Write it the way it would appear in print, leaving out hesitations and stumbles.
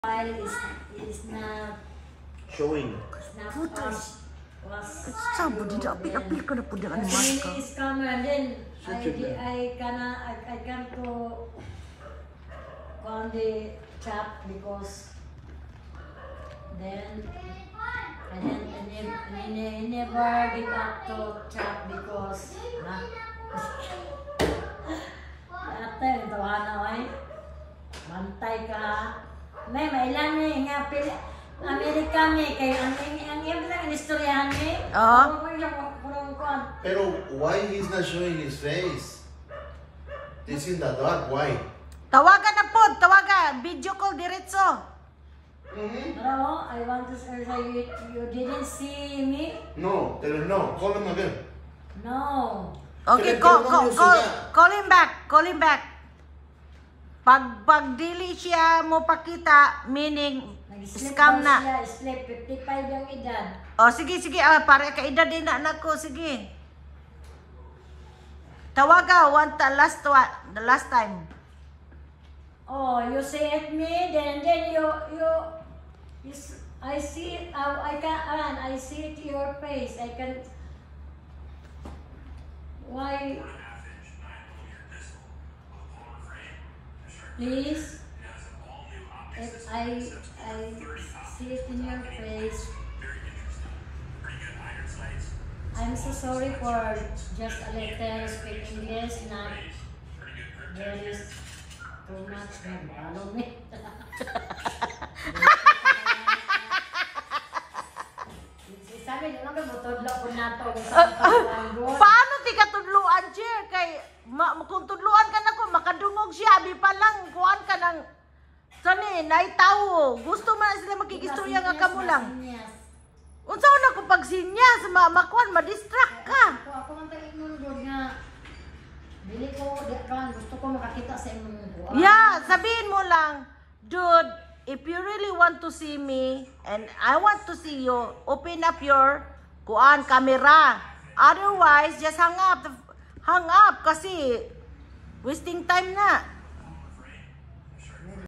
is not showing. Sabo di apil ka na po dengan marka. Is come and then I can go on the chat because then I never give up to chat because ate ito ano ay mantay ka may mailan ni nga pili Amerika ni kay ang lang istoryahan ni Pero why he's not showing his face? This is the dark. Why? Tawagan na po, tawagan. Video call diretso. No, I want to say you didn't see me. No, no. Call him again. No. Okay, call him back. Call him back. Pag dili siya mo pakita, meaning scam na. Sleep 55 yung edad. Oh, sige. Para ka edad din na anak ko. Sige. Tawaga, the last time. Oh, you say at me, then you I see it, I see it your face. I can. Why? Please. If I see it in your face. I'm so sorry for just a little speak English, not there is too much. Follow me. Sabi nyo lang mo tudlo ko na to. Paano ti ka tudluan siya? Kay kung tudluan ka na ko, makadungog siya. Abi pa lang, kuhan ka ng sani, naitawo. Gusto man sila makikistorya nga ka mo lang. Unsa na ko pag sinyas, makuan, ma-distract ka. Ako man tayo inundod nga. Dili ko, gusto ko makakita sa imong. Yeah, sabihin mo lang, dude, if you really want to see me and I want to see you, open up your camera. Otherwise, just hang up kasi wasting time na.